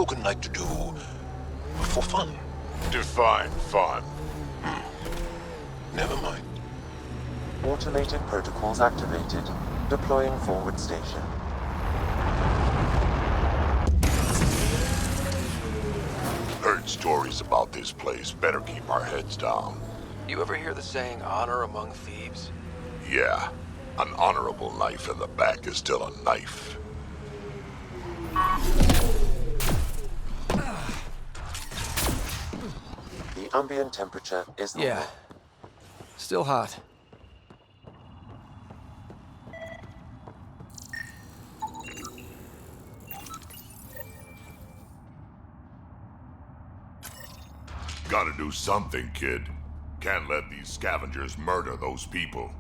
Krogan like to do for fun? Define fun. Never mind. Automated protocols activated. Deploying forward station. Heard stories about this place. Better keep our heads down. You ever hear the saying, honor among thieves? Yeah, an honorable knife in the back is still a knife. The ambient temperature is normal. Yeah. Still hot. Gotta do something, kid. Can't let these scavengers murder those people.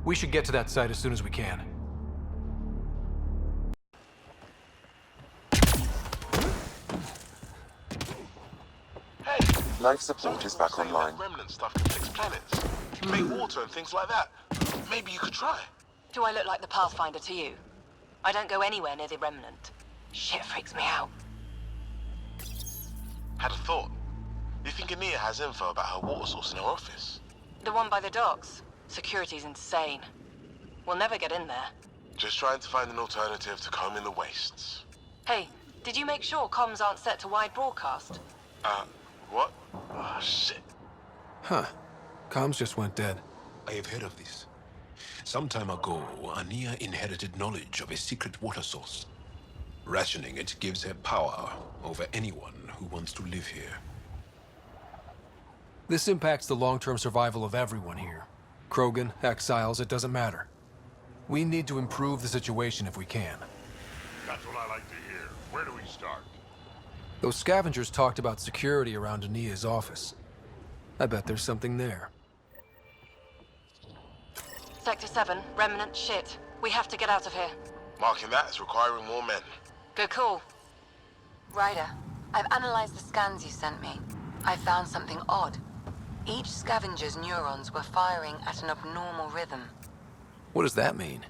We should get to that site as soon as we can. Hey, Life support is back saying online. that remnant stuff can fix planets, make water and things like that. Maybe you could try. Do I look like the Pathfinder to you? I don't go anywhere near the remnant. Shit freaks me out. Had a thought. You think Ania has info about her water source in her office? The one by the docks. Security's insane. We'll never get in there. Just trying to find an alternative to combing the wastes. Hey, did you make sure comms aren't set to wide broadcast? What? Oh, shit. Huh. Comms just went dead. I have heard of this. Some time ago, Ania inherited knowledge of a secret water source. Rationing it gives her power over anyone who wants to live here. This impacts the long-term survival of everyone here. Krogan, exiles, it doesn't matter. We need to improve the situation if we can. That's what I like to hear. Where do we start? Those scavengers talked about security around Ania's office. I bet there's something there. Sector 7, remnant shit. We have to get out of here. Marking that as requiring more men. Good call. Ryder, I've analyzed the scans you sent me. I found something odd. Each scavenger's neurons were firing at an abnormal rhythm. What does that mean?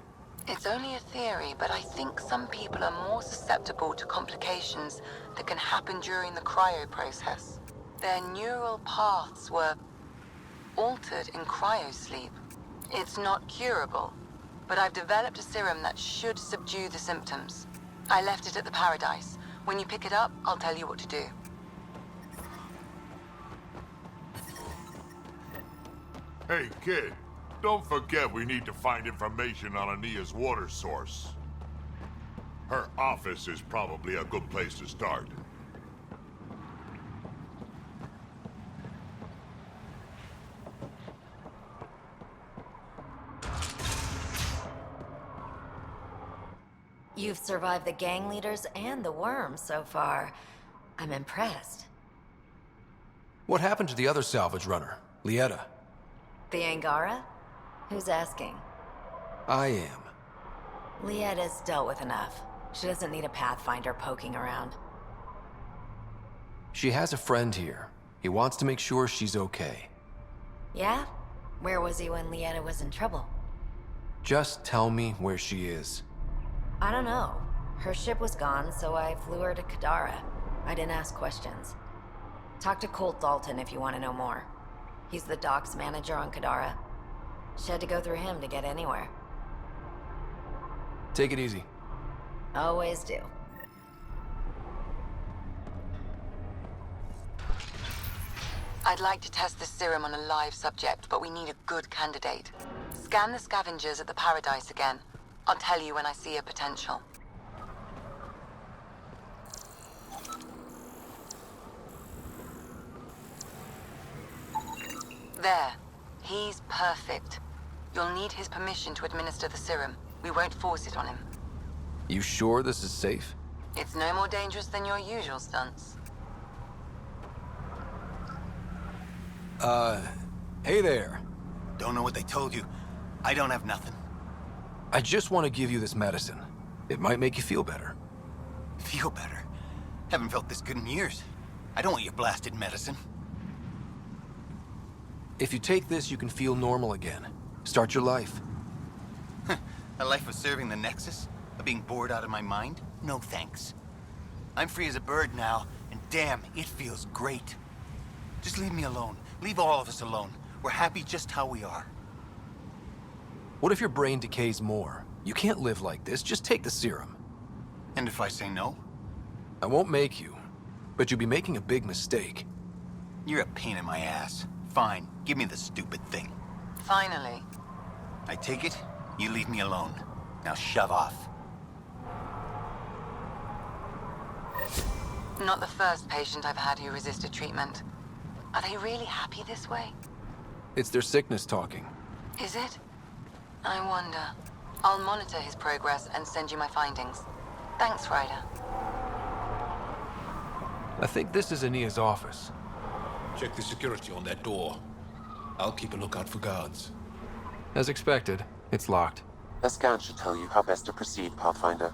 It's only a theory, but I think some people are more susceptible to complications that can happen during the cryo process. Their neural paths were altered in cryosleep. It's not curable, but I've developed a serum that should subdue the symptoms. I left it at the Paradise. When you pick it up, I'll tell you what to do. Hey, kid. Don't forget we need to find information on Ania's water source. Her office is probably a good place to start. You've survived the gang leaders and the worm so far. I'm impressed. What happened to the other salvage runner, Lieta? The Angara? Who's asking? I am. Lieta's dealt with enough. She doesn't need a Pathfinder poking around. She has a friend here. He wants to make sure she's okay. Yeah? Where was he when Lieta was in trouble? Just tell me where she is. I don't know. Her ship was gone, so I flew her to Kadara. I didn't ask questions. Talk to Colt Dalton if you want to know more. He's the docks manager on Kadara. She had to go through him to get anywhere. Take it easy. Always do. I'd like to test this serum on a live subject, but we need a good candidate. Scan the scavengers at the Paradise again. I'll tell you when I see a potential. There. He's perfect. You'll need his permission to administer the serum. We won't force it on him. You sure this is safe? It's no more dangerous than your usual stunts. Hey there. Don't know what they told you. I don't have nothing. I just want to give you this medicine. It might make you feel better. Feel better. Haven't felt this good in years. I don't want your blasted medicine. If you take this, you can feel normal again. Start your life. A life of serving the Nexus? Of being bored out of my mind? No thanks. I'm free as a bird now, and damn, it feels great. Just leave me alone. Leave all of us alone. We're happy just how we are. What if your brain decays more? You can't live like this. Just take the serum. And if I say no? I won't make you, but you'll be making a big mistake. You're a pain in my ass. Fine, give me the stupid thing. Finally. I take it, you leave me alone. Now shove off. Not the first patient I've had who resisted treatment. Are they really happy this way? It's their sickness talking. Is it? I wonder. I'll monitor his progress and send you my findings. Thanks, Ryder. I think this is Ania's office. Check the security on that door. I'll keep a lookout for guards. As expected, it's locked. A scan should tell you how best to proceed, Pathfinder.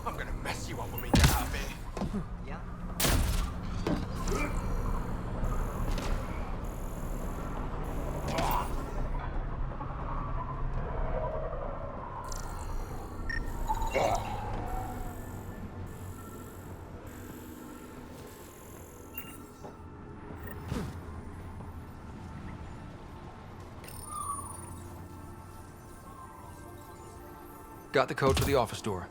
I'm gonna mess you up when we get out of here. Yeah? Got the code for the office door.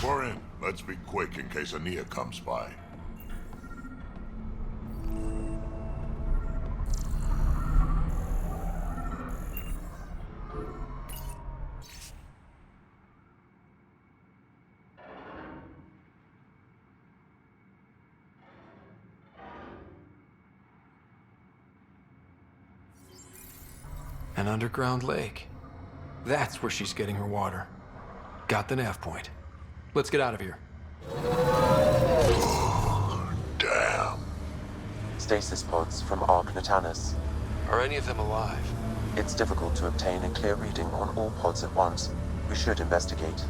We're in. Let's be quick in case Ania comes by. An underground lake. That's where she's getting her water. Got the nav point. Let's get out of here. Damn. Stasis pods from Ark Natanus. Are any of them alive? It's difficult to obtain a clear reading on all pods at once. We should investigate.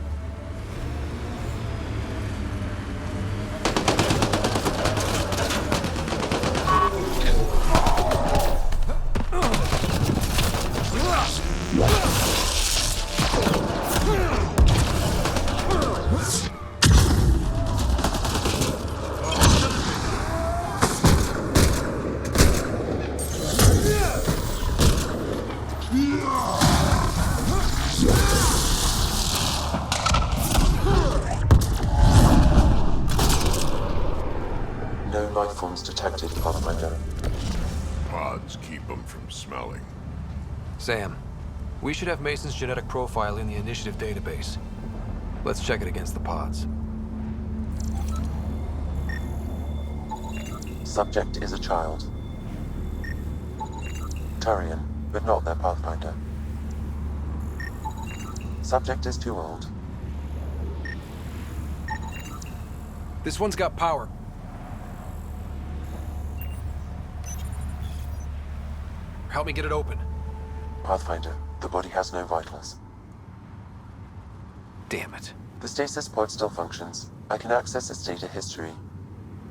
No life forms detected, Pathfinder. Pods keep them from smelling. Sam, we should have Mason's genetic profile in the initiative database. Let's check it against the pods. Subject is a child. Turian, but not their Pathfinder. Subject is too old. This one's got power. Help me get it open. Pathfinder, the body has no vitals. Damn it. The stasis pod still functions. I can access its data history.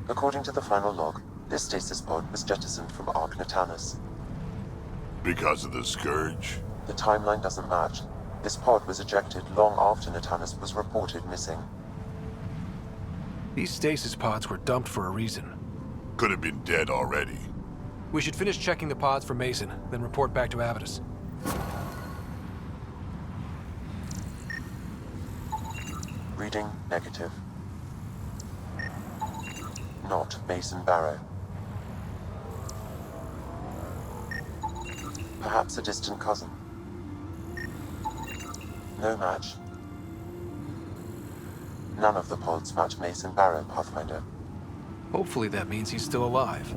According to the final log, this stasis pod was jettisoned from Ark Natanus. Because of the Scourge? The timeline doesn't match. This pod was ejected long after Natanus was reported missing. These stasis pods were dumped for a reason. Could have been dead already. We should finish checking the pods for Mason, then report back to Avitus. Reading negative. Not Mason Barrow. Perhaps a distant cousin. No match. None of the pods match Mason Barrow, Pathfinder. Hopefully that means he's still alive.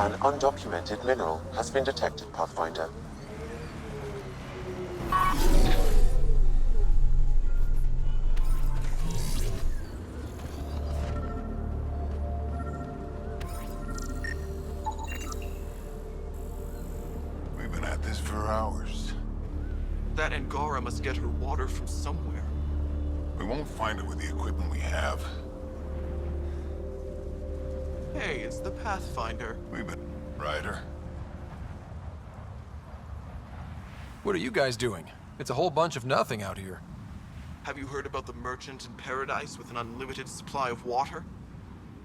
An undocumented mineral has been detected, Pathfinder. We've been at this for hours. That Angara must get her water from somewhere. We won't find it with the equipment we have. Hey, it's the Pathfinder. We've been... Ryder? What are you guys doing? It's a whole bunch of nothing out here. Have you heard about the merchant in Paradise with an unlimited supply of water?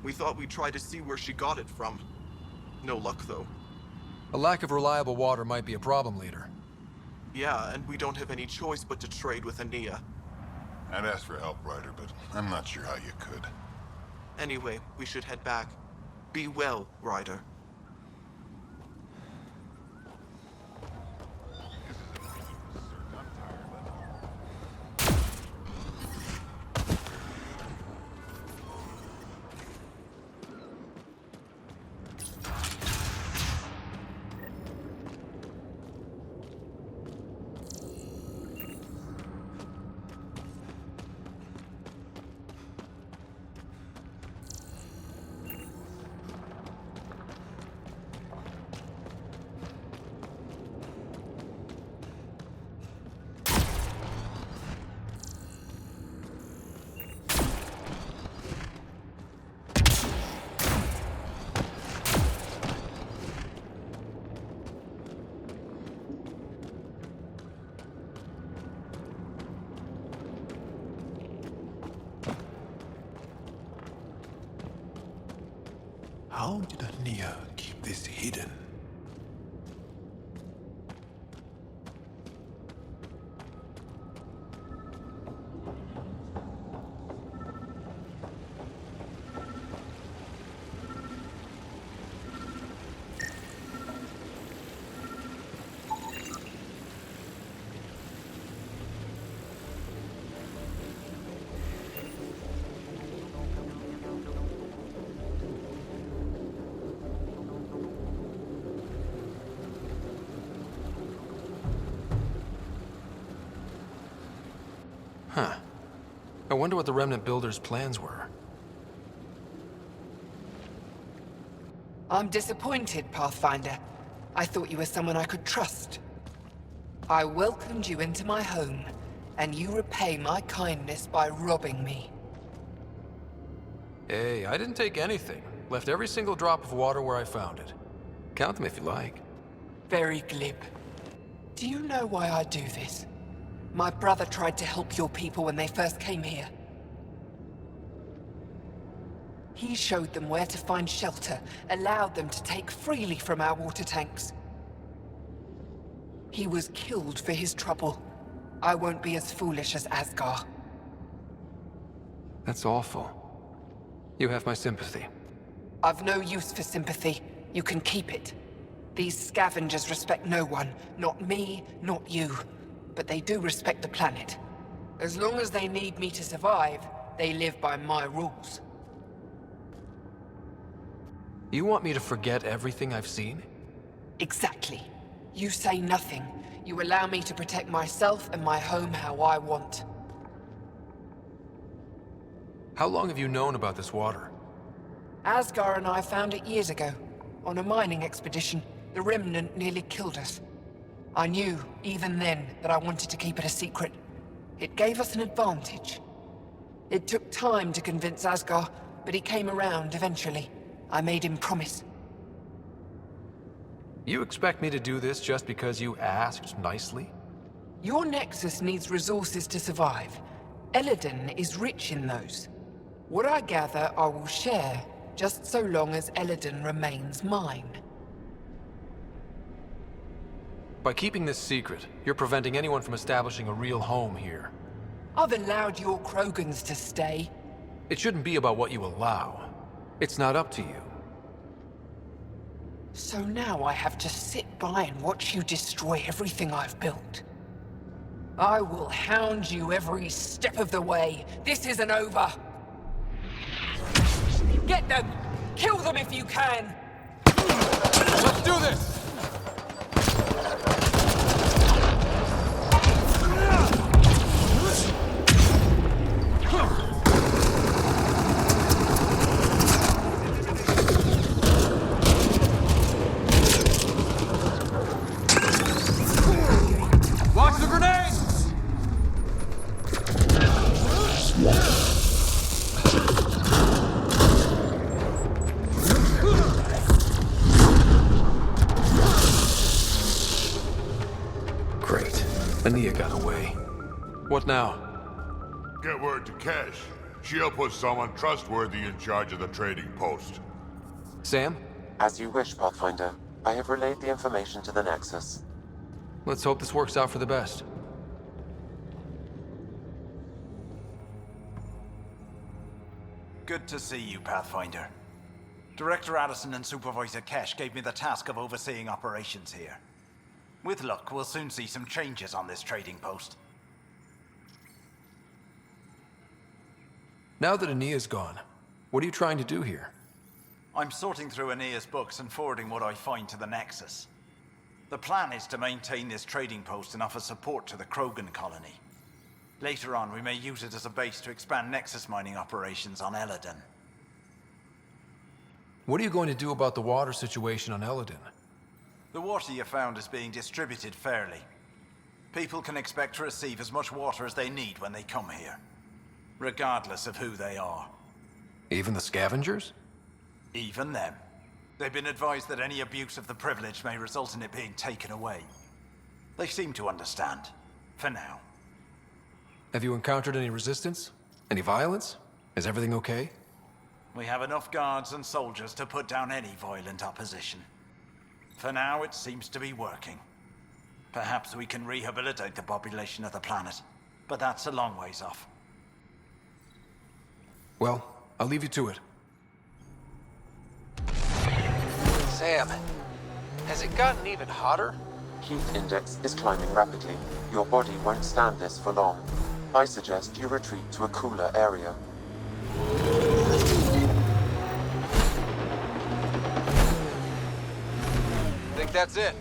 We thought we'd try to see where she got it from. No luck, though. A lack of reliable water might be a problem, leader. Yeah, and we don't have any choice but to trade with Ania. I'd ask for help, Ryder, but I'm not sure how you could. Anyway, we should head back. Be well, Ryder. How did Ania keep this hidden? Huh. I wonder what the Remnant Builders' plans were. I'm disappointed, Pathfinder. I thought you were someone I could trust. I welcomed you into my home, and you repay my kindness by robbing me. Hey, I didn't take anything. Left every single drop of water where I found it. Count them if you like. Very glib. Do you know why I do this? My brother tried to help your people when they first came here. He showed them where to find shelter, allowed them to take freely from our water tanks. He was killed for his trouble. I won't be as foolish as Asgar. That's awful. You have my sympathy. I've no use for sympathy. You can keep it. These scavengers respect no one. Not me, not you. But they do respect the planet. As long as they need me to survive, they live by my rules. You want me to forget everything I've seen? Exactly. You say nothing. You allow me to protect myself and my home how I want. How long have you known about this water? Asgar and I found it years ago. On a mining expedition, the Remnant nearly killed us. I knew, even then, that I wanted to keep it a secret. It gave us an advantage. It took time to convince Asgar, but he came around eventually. I made him promise. You expect me to do this just because you asked nicely? Your Nexus needs resources to survive. Elaaden is rich in those. What I gather, I will share, just so long as Elaaden remains mine. By keeping this secret, you're preventing anyone from establishing a real home here. I've allowed your Krogans to stay. It shouldn't be about what you allow. It's not up to you. So now I have to sit by and watch you destroy everything I've built. I will hound you every step of the way. This isn't over. Get them! Kill them if you can! Let's do this! Launch the grenade! Great. Ania got away. What now? Get word to Kesh. She'll put someone trustworthy in charge of the trading post. Sam? As you wish, Pathfinder. I have relayed the information to the Nexus. Let's hope this works out for the best. Good to see you, Pathfinder. Director Addison and Supervisor Kesh gave me the task of overseeing operations here. With luck, we'll soon see some changes on this trading post. Now that Ania's gone, what are you trying to do here? I'm sorting through Aenea's books and forwarding what I find to the Nexus. The plan is to maintain this trading post and offer support to the Krogan colony. Later on, we may use it as a base to expand Nexus mining operations on Elaaden. What are you going to do about the water situation on Elaaden? The water you found is being distributed fairly. People can expect to receive as much water as they need when they come here, regardless of who they are. Even the scavengers? Even them. They've been advised that any abuse of the privilege may result in it being taken away. They seem to understand, for now. Have you encountered any resistance? Any violence? Is everything okay? We have enough guards and soldiers to put down any violent opposition. For now, it seems to be working. Perhaps we can rehabilitate the population of the planet, but that's a long ways off. Well, I'll leave you to it. Sam, has it gotten even hotter? Heat index is climbing rapidly. Your body won't stand this for long. I suggest you retreat to a cooler area. Think that's it?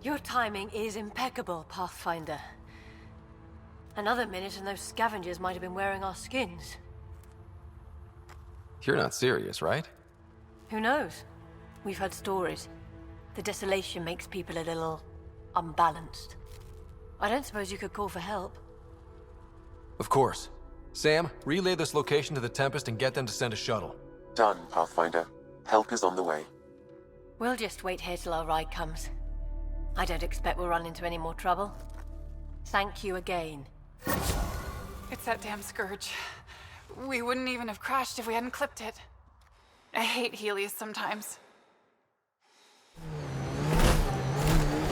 Your timing is impeccable, Pathfinder. Another minute and those scavengers might have been wearing our skins. You're not serious, right? Who knows? We've heard stories. The desolation makes people a little unbalanced. I don't suppose you could call for help. Of course. Sam, relay this location to the Tempest and get them to send a shuttle. Done, Pathfinder. Help is on the way. We'll just wait here till our ride comes. I don't expect we'll run into any more trouble. Thank you again. It's that damn scourge. We wouldn't even have crashed if we hadn't clipped it. I hate Heelys sometimes.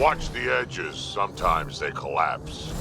Watch the edges. Sometimes they collapse.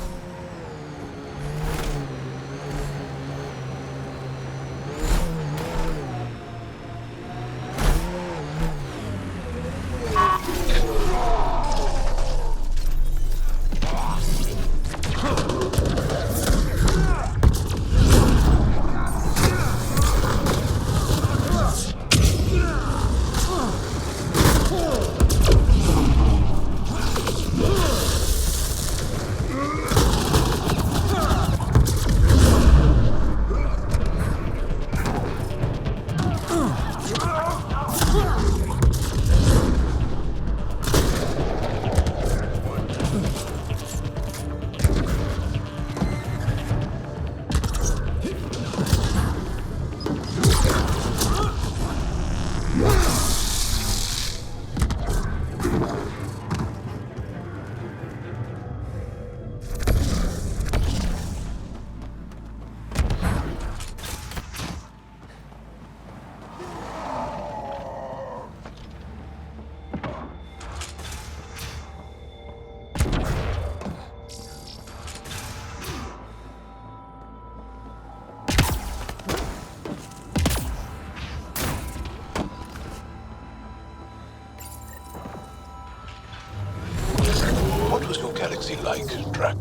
galaxy like, Drac?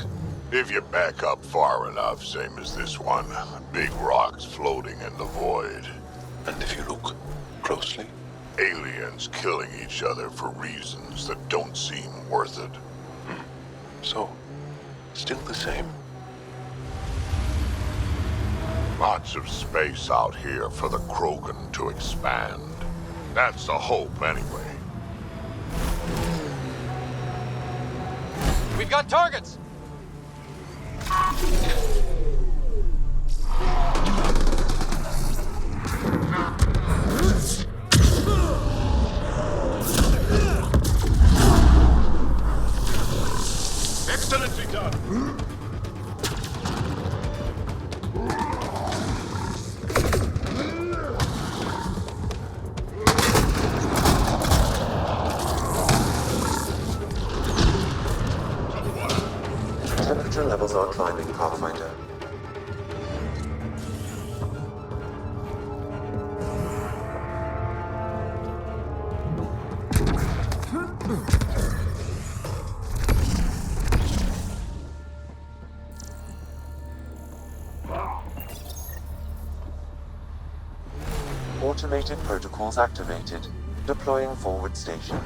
If you back up far enough, same as this one. Big rocks floating in the void. And if you look closely? Aliens killing each other for reasons that don't seem worth it. So, still the same. Lots of space out here for the Krogan to expand. That's the hope, anyway. We've got targets! Excellently done. Temperature levels are climbing, Pathfinder. Automated protocols activated. Deploying forward station.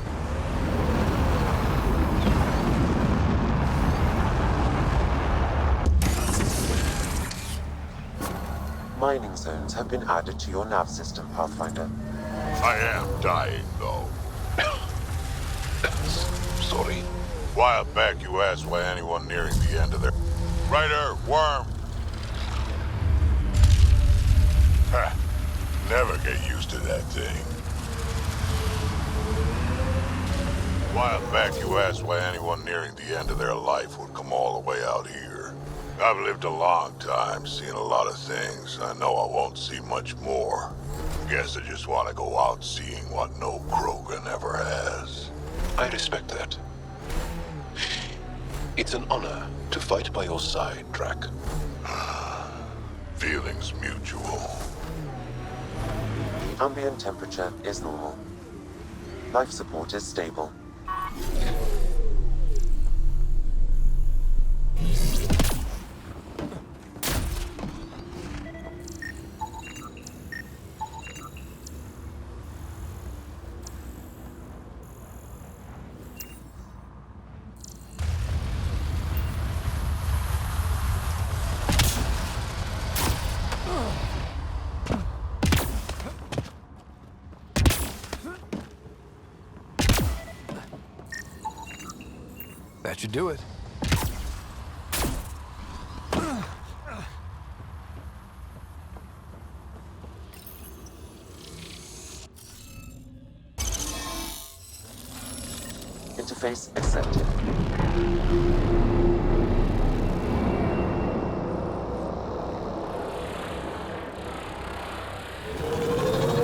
Mining zones have been added to your nav system, Pathfinder. I am dying, though. Sorry. A while back you asked why anyone nearing the end of their... Ryder, worm! Ha! Never get used to that thing. A while back you asked why anyone nearing the end of their life would come all the way out here. I've lived a long time, seen a lot of things. I know I won't see much more. Guess I just want to go out seeing what no Krogan ever has. I respect that. It's an honor to fight by your side, Drac. Feelings mutual. Ambient temperature is normal. Life support is stable. That should do it. Interface accepted.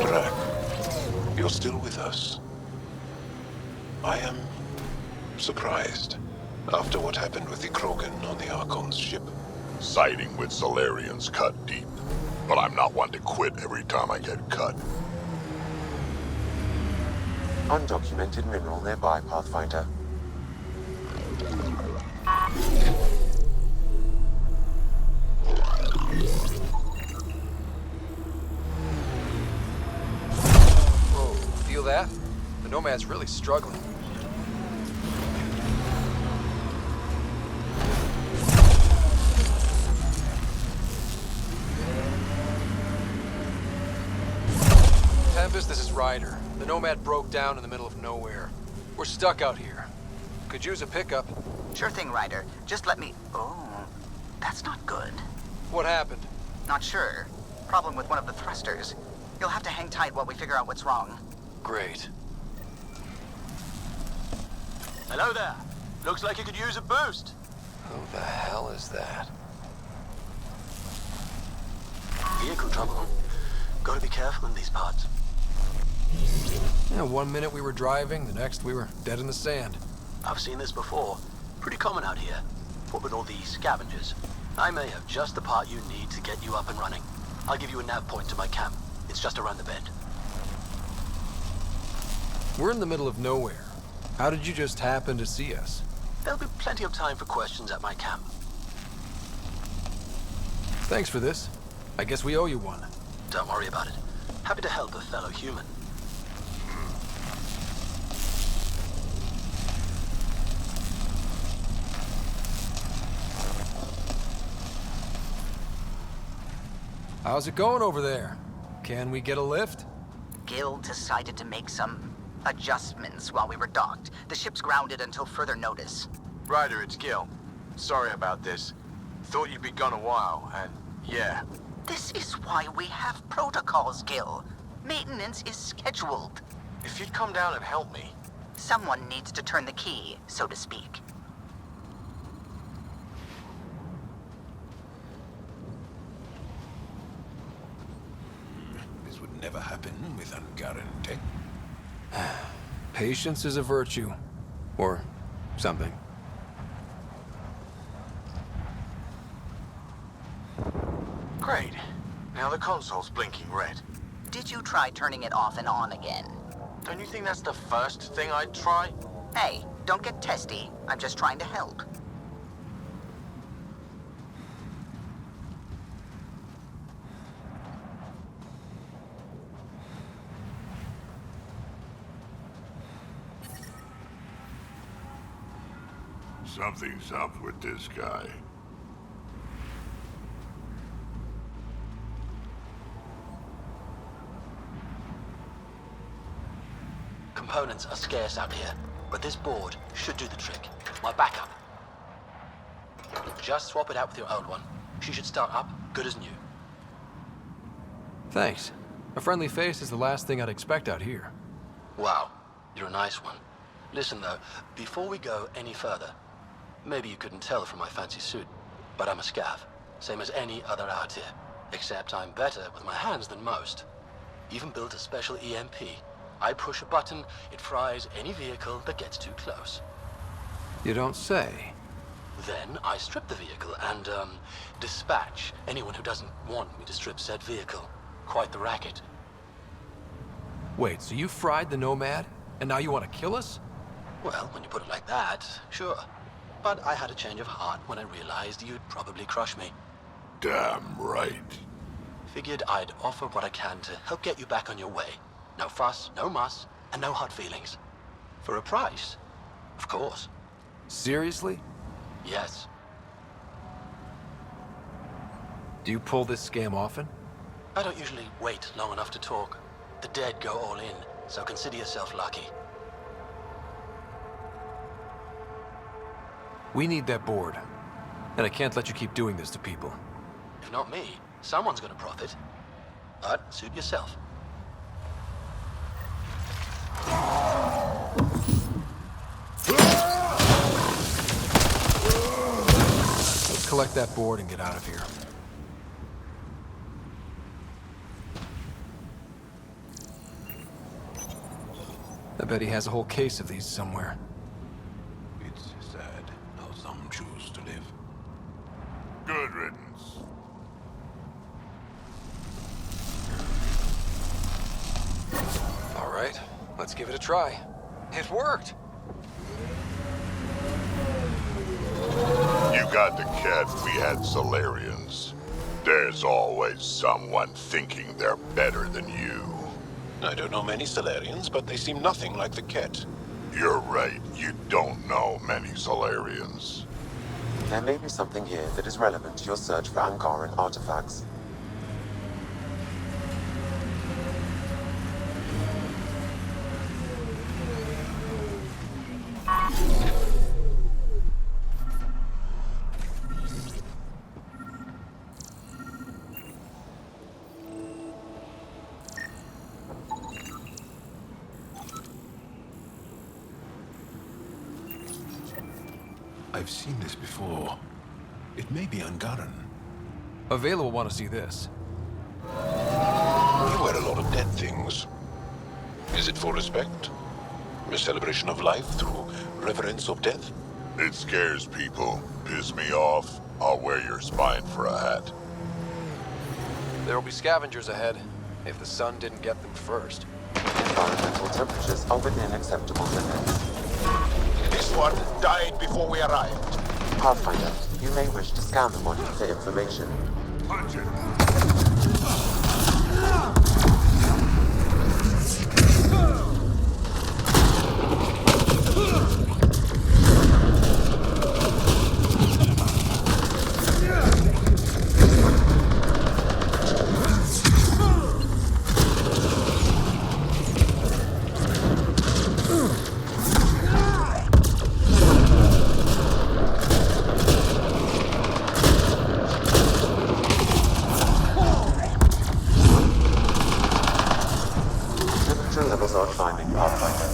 Drac, you're still with us. I am surprised after what happened with the Krogan on the Archon's ship. Siding with Solarians cut deep. But I'm not one to quit every time I get cut. Undocumented mineral nearby, Pathfinder. Whoa, feel that? The Nomad's really struggling. Tempest, this is Ryder. The Nomad broke down in the middle of nowhere. We're stuck out here. Could use a pickup. Sure thing, Ryder. Just let me... Oh, that's not good. What happened? Not sure. Problem with one of the thrusters. You'll have to hang tight while we figure out what's wrong. Great. Hello there. Looks like you could use a boost. Who the hell is that? Vehicle trouble. Gotta be careful in these parts. Yeah, 1 minute we were driving, the next we were dead in the sand. I've seen this before. Pretty common out here. What with all these scavengers. I may have just the part you need to get you up and running. I'll give you a nav point to my camp. It's just around the bend. We're in the middle of nowhere. How did you just happen to see us? There'll be plenty of time for questions at my camp. Thanks for this. I guess we owe you one. Don't worry about it. Happy to help a fellow human. How's it going over there? Can we get a lift? Gil decided to make some adjustments while we were docked. The ship's grounded until further notice. Ryder, it's Gil. Sorry about this. Thought you'd be gone a while, and yeah. This is why we have protocols, Gil. Maintenance is scheduled. If you'd come down and help me. Someone needs to turn the key, so to speak. This would never happen with Angaran tech. Patience is a virtue. Or something. Great. Now the console's blinking red. Did you try turning it off and on again? Don't you think that's the first thing I'd try? Hey, don't get testy. I'm just trying to help. Something's up with this guy. Components are scarce out here, but this board should do the trick. My backup. Just swap it out with your old one. She should start up good as new. Thanks. A friendly face is the last thing I'd expect out here. Wow, you're a nice one. Listen though, before we go any further, maybe you couldn't tell from my fancy suit, but I'm a scav, same as any other out here. Except I'm better with my hands than most. Even built a special EMP. I push a button, it fries any vehicle that gets too close. You don't say. Then I strip the vehicle and, dispatch anyone who doesn't want me to strip said vehicle. Quite the racket. Wait, so you fried the Nomad, and now you want to kill us? Well, when you put it like that, sure. But I had a change of heart when I realized you'd probably crush me. Damn right. Figured I'd offer what I can to help get you back on your way. No fuss, no muss, and no hard feelings. For a price, of course. Seriously? Yes. Do you pull this scam often? I don't usually wait long enough to talk. The dead go all in, so consider yourself lucky. We need that board. And I can't let you keep doing this to people. If not me, someone's gonna profit. But suit yourself. Let's collect that board and get out of here. I bet he has a whole case of these somewhere. It's sad how some choose to live. Good riddance. All right, let's give it a try. It worked! You got the cat, we had Solarians. There's always someone thinking they're better than you. I don't know many Solarians, but they seem nothing like the Ket. You're right, you don't know many Solarians. There may be something here that is relevant to your search for Angaran artifacts. I've seen this before. It may be Angaran. Available want to see this. You wear a lot of dead things. Is it for respect? A celebration of life through reverence of death? It scares people. Piss me off. I'll wear your spine for a hat. There will be scavengers ahead, if the sun didn't get them first. Environmental temperatures are within acceptable limits. This one died before we arrived. Pathfinder, you may wish to scan the body for information. Punch it! Temperature levels are climbing, Pathfinder.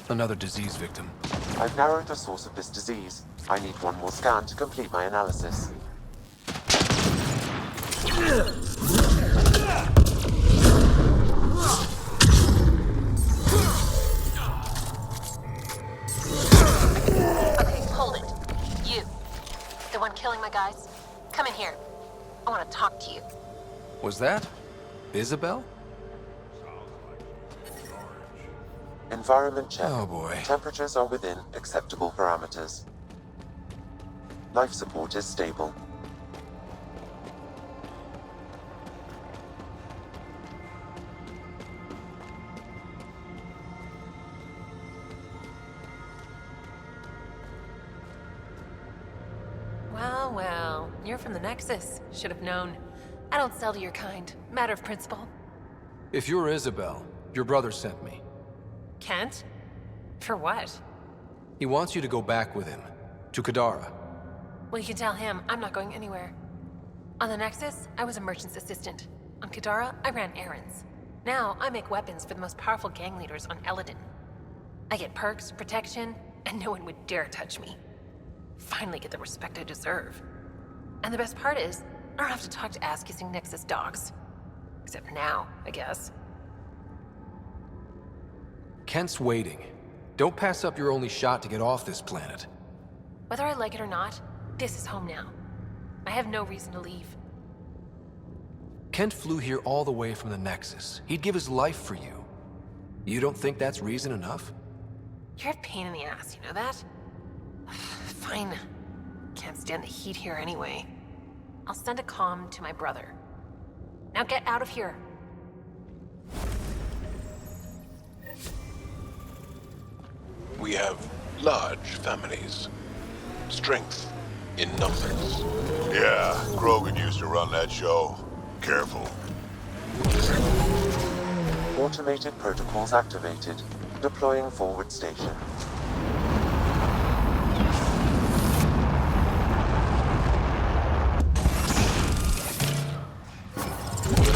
Another disease victim. I've narrowed the source of this disease. I need one more scan to complete my analysis. Okay, hold it. You. The one killing my guys. Come in here. I want to talk to you. Was that Isabel? Environment check. Oh boy. Temperatures are within acceptable parameters. Life support is stable. Well, well. You're from the Nexus. Should have known. I don't sell to your kind. Matter of principle. If you're Isabel, your brother sent me. Kent? For what? He wants you to go back with him. To Kadara. Well, you can tell him I'm not going anywhere. On the Nexus, I was a merchant's assistant. On Kadara, I ran errands. Now, I make weapons for the most powerful gang leaders on Elaaden. I get perks, protection, and no one would dare touch me. Finally get the respect I deserve. And the best part is, I don't have to talk to ass-kissing Nexus dogs. Except now, I guess. Kent's waiting. Don't pass up your only shot to get off this planet. Whether I like it or not, this is home now. I have no reason to leave. Kent flew here all the way from the Nexus. He'd give his life for you. You don't think that's reason enough? You're a pain in the ass, you know that? Fine. Can't stand the heat here anyway. I'll send a comm to my brother. Now get out of here. We have large families. Strength in numbers. Yeah, Krogan used to run that show. Careful. Automated protocols activated. Deploying forward station.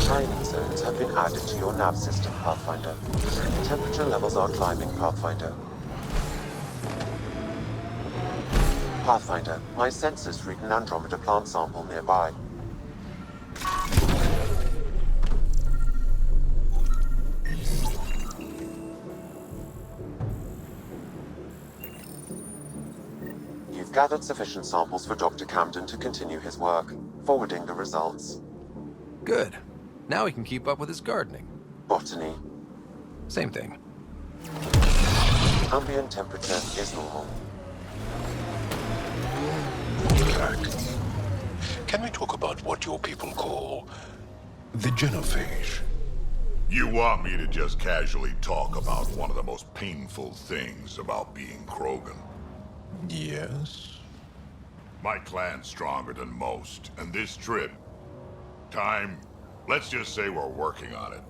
Mining zones have been added to your nav system, Pathfinder. Temperature levels are climbing, Pathfinder. Pathfinder, my sensors read an Andromeda plant sample nearby. You've gathered sufficient samples for Dr. Camden to continue his work, forwarding the results. Good. Now he can keep up with his gardening. Botany. Same thing. Ambient temperature is normal. Can we talk about what your people call the genophage? You want me to just casually talk about one of the most painful things about being Krogan? Yes. My clan's stronger than most, and this trip... time... let's just say we're working on it.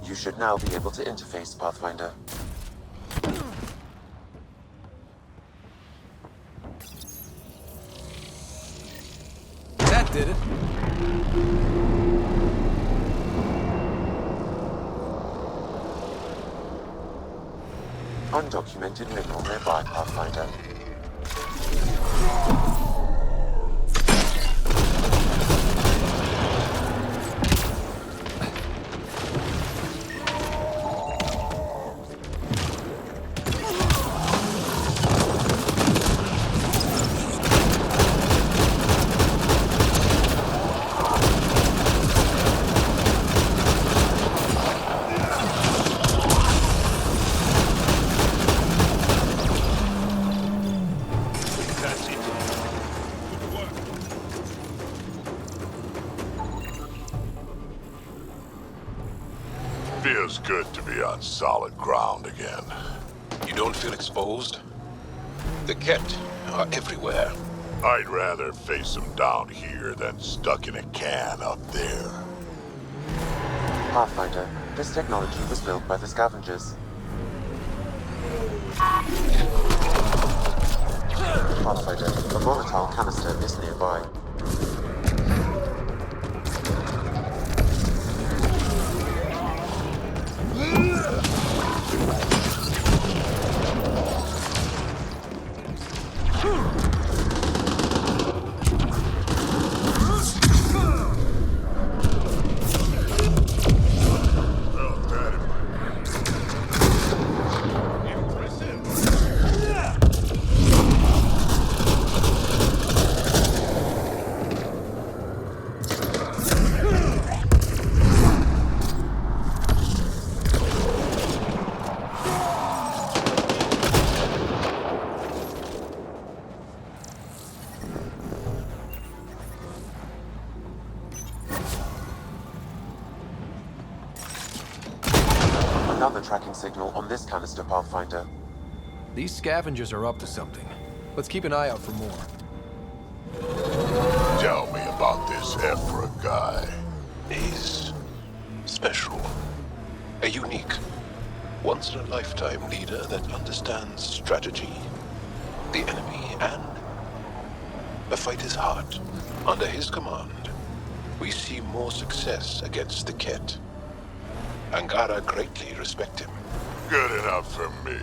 You should now be able to interface, That did it? Undocumented mineral nearby, Pathfinder. Feels good to be on solid ground again. You don't feel exposed? The Ket are everywhere. I'd rather face them down here than stuck in a can up there. Pathfinder, this technology was built by the scavengers. Pathfinder, a volatile canister is nearby. Another tracking signal on this canister, Pathfinder. These scavengers are up to something. Let's keep an eye out for more. Tell me about this Ephra guy. He's special. A unique, once-in-a-lifetime leader that understands strategy, the enemy, and a fighter's heart. Under his command, we see more success against the Ket. Angara greatly respect him. Good enough for me.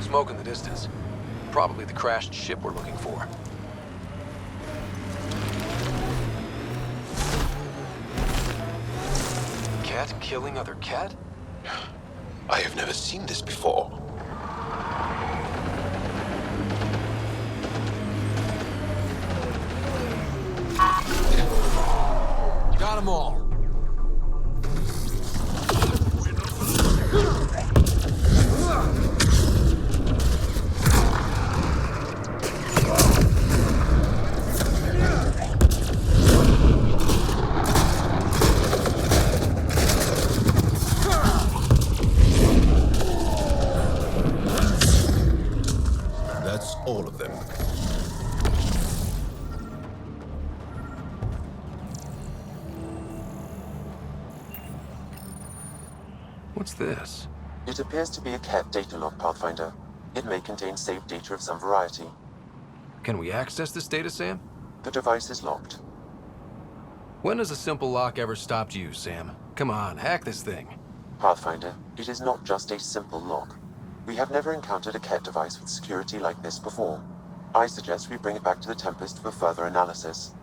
Smoke in the distance. Probably the crashed ship we're looking for. Cat killing other cat? I have never seen this before. Got them all. That's all of them. What's this? It appears to be a Ket data log, Pathfinder. It may contain saved data of some variety. Can we access this data, Sam? The device is locked. When has a simple lock ever stopped you, Sam? Come on, hack this thing. Pathfinder, it is not just a simple lock. We have never encountered a Ket device with security like this before. I suggest we bring it back to the Tempest for further analysis.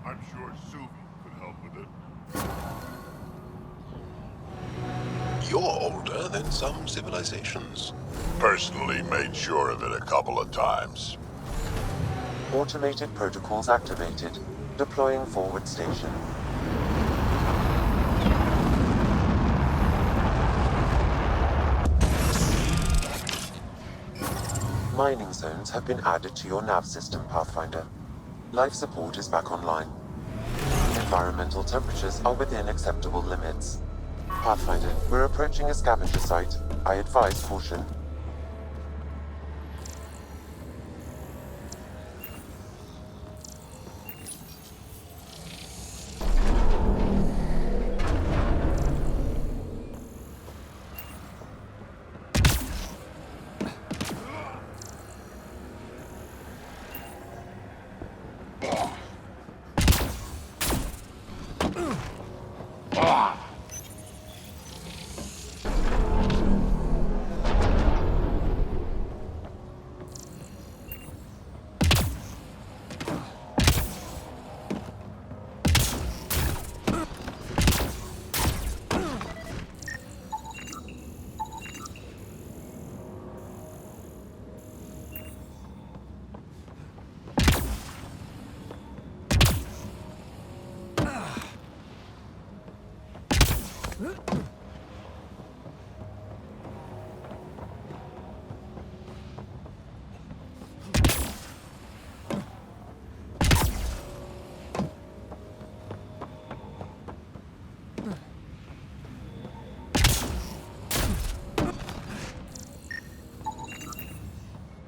I'm sure Suvi could help with it. You're older than some civilizations. Personally made sure of it a couple of times. Automated protocols activated. Deploying forward station. Mining zones have been added to your nav system, Pathfinder. Life support is back online. Environmental temperatures are within acceptable limits. Pathfinder, we're approaching a scavenger site. I advise caution.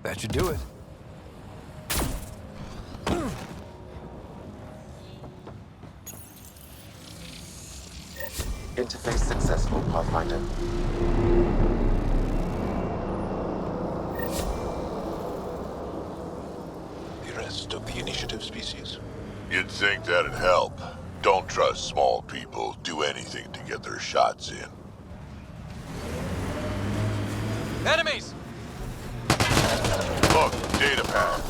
That should do it. Interface successful, Pathfinder. The rest of the initiative species? You'd think that'd help. Don't trust small people. Do anything to get their shots in. Enemies! Look, data pad.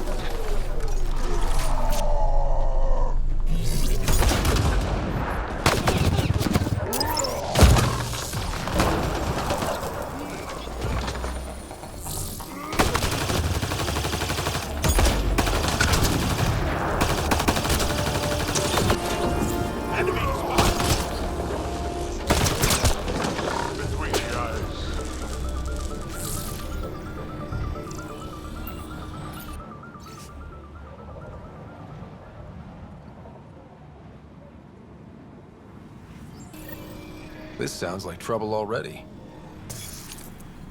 This sounds like trouble already.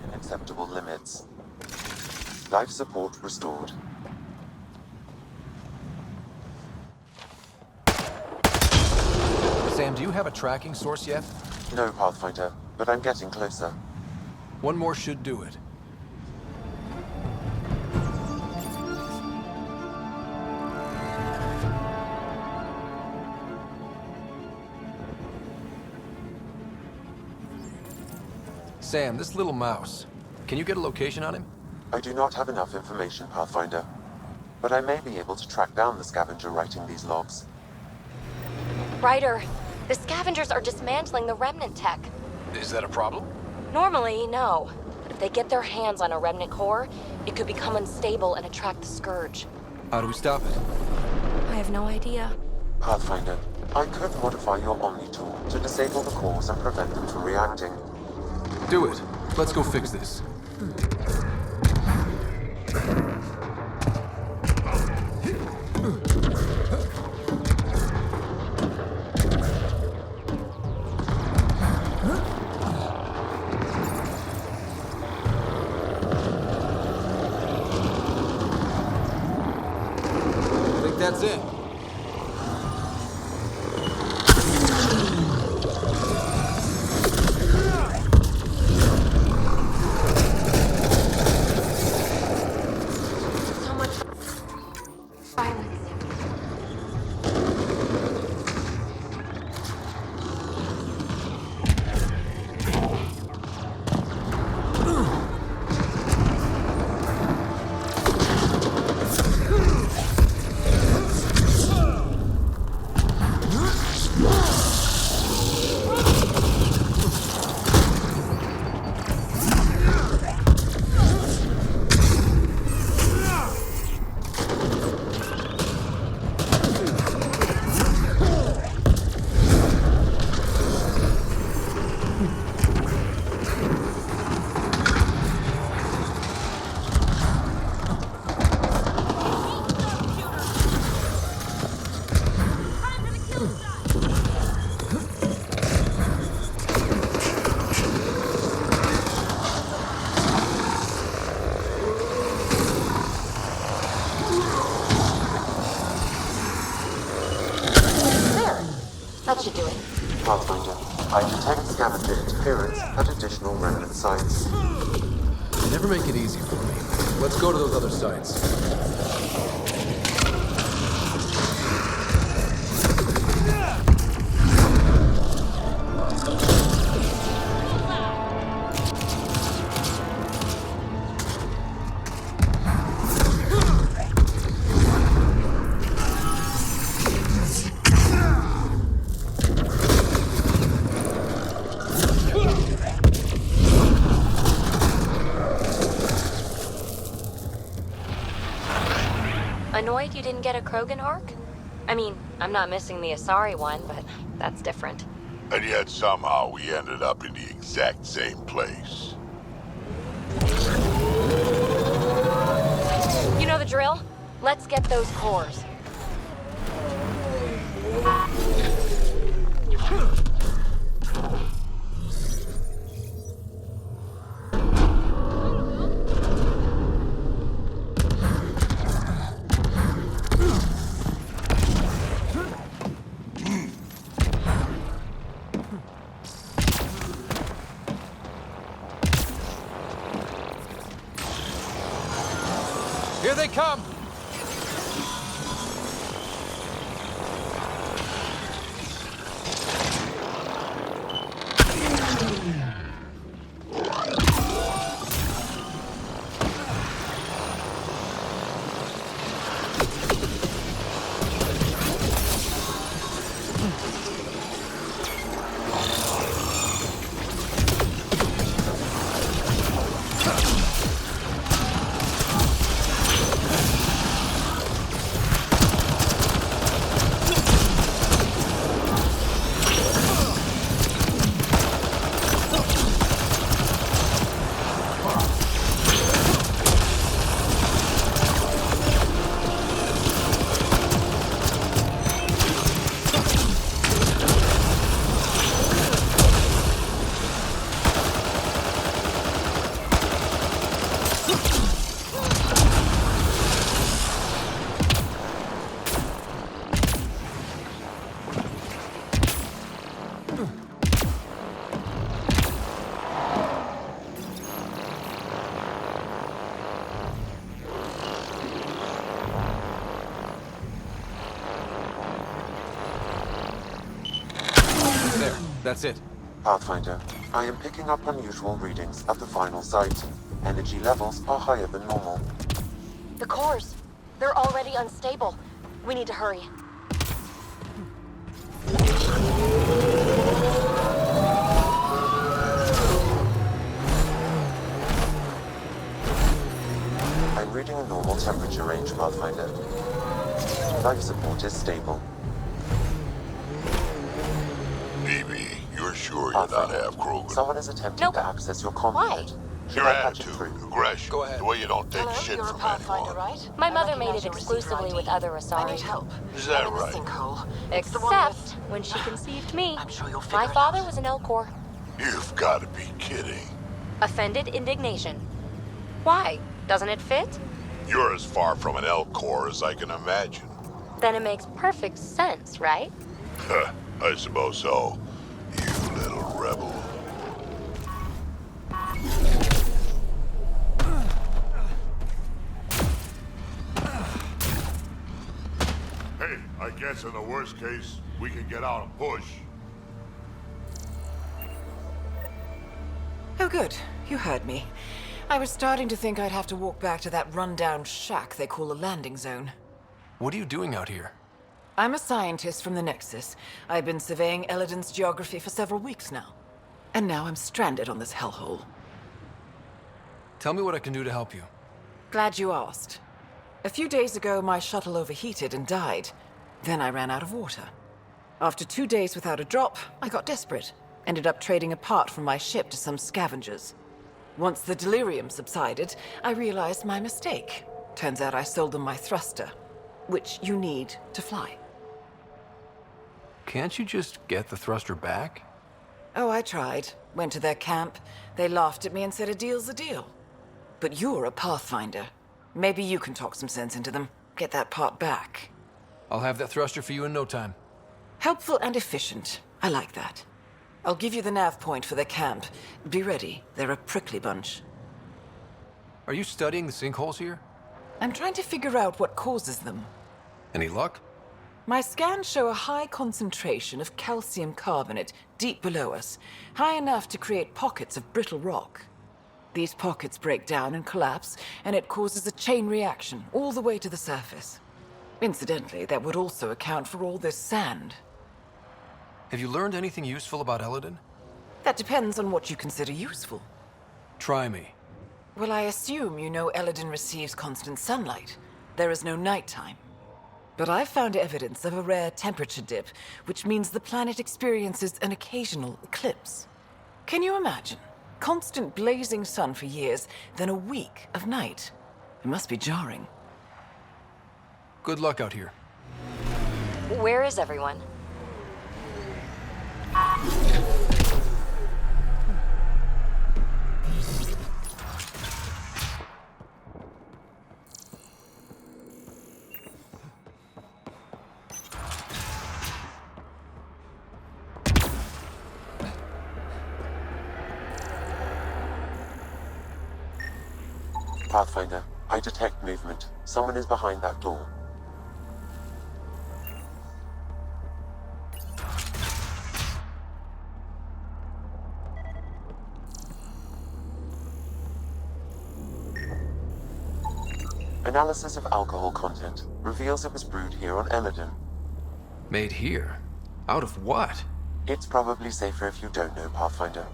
In acceptable limits. Life support restored. Sam, do you have a tracking source yet? No, Pathfinder, but I'm getting closer. One more should do it. Sam, this little mouse. Can you get a location on him? I do not have enough information, Pathfinder. But I may be able to track down the scavenger writing these logs. Ryder, the scavengers are dismantling the remnant tech. Is that a problem? Normally, no. But if they get their hands on a remnant core, it could become unstable and attract the Scourge. How do we stop it? I have no idea. Pathfinder, I could modify your Omni tool to disable the cores and prevent them from reacting. Do it. Let's go fix this. I think that's it. That should do it. Pathfinder, I detect scavenger interference at additional remnant sites. You never make it easy for me. Let's go to those other sites. Annoyed you didn't get a Krogan arc? I mean, I'm not missing the Asari one, but that's different. And yet somehow we ended up in the exact same place. You know the drill? Let's get those cores. Here they come! That's it. Pathfinder, I am picking up unusual readings at the final site. Energy levels are higher than normal. The cores. They're already unstable. We need to hurry. I'm reading a normal temperature range, Pathfinder. Life support is stable. BB, you're sure you're not half Krogan? Someone is attempting to access your comm unit. Should Your I patch it attitude, through? aggression, the way you don't take shit you're a from Pathfinder, anyone. right? My I mother made recognize it your receiver exclusively ID. with other I Asari. need help. Is that I'm in right? the sinkhole. It's the one Except with... when she conceived me. I'm sure you'll figure My it father out. was an Elcor. You've got to be kidding. Offended indignation. Why? Doesn't it fit? You're as far from an Elcor as I can imagine. Then it makes perfect sense, right? I suppose so. You little rebel. Hey, I guess in the worst case, we can get out and push. Oh, good. You heard me. I was starting to think I'd have to walk back to that rundown shack they call a landing zone. What are you doing out here? I'm a scientist from the Nexus. I've been surveying Elaaden's geography for several weeks now. And now I'm stranded on this hellhole. Tell me what I can do to help you. Glad you asked. A few days ago, my shuttle overheated and died. Then I ran out of water. After 2 days without a drop, I got desperate. Ended up trading a part from my ship to some scavengers. Once the delirium subsided, I realized my mistake. Turns out I sold them my thruster, which you need to fly. Can't you just get the thruster back? Oh, I tried. Went to their camp. They laughed at me and said a deal's a deal. But you're a Pathfinder. Maybe you can talk some sense into them. Get that part back. I'll have that thruster for you in no time. Helpful and efficient. I like that. I'll give you the nav point for their camp. Be ready. They're a prickly bunch. Are you studying the sinkholes here? I'm trying to figure out what causes them. Any luck? My scans show a high concentration of calcium carbonate deep below us, high enough to create pockets of brittle rock. These pockets break down and collapse, and it causes a chain reaction all the way to the surface. Incidentally, that would also account for all this sand. Have you learned anything useful about Elaaden? That depends on what you consider useful. Try me. Well, I assume you know Elaaden receives constant sunlight. there is no nighttime. But I've found evidence of a rare temperature dip, which means the planet experiences an occasional eclipse. Can you imagine? Constant blazing sun for years, then a week of night. It must be jarring. Good luck out here. Where is everyone? Pathfinder, I detect movement. Someone is behind that door. Analysis of alcohol content reveals it was brewed here on Elaaden. Made here? Out of what? It's probably safer if you don't know, Pathfinder.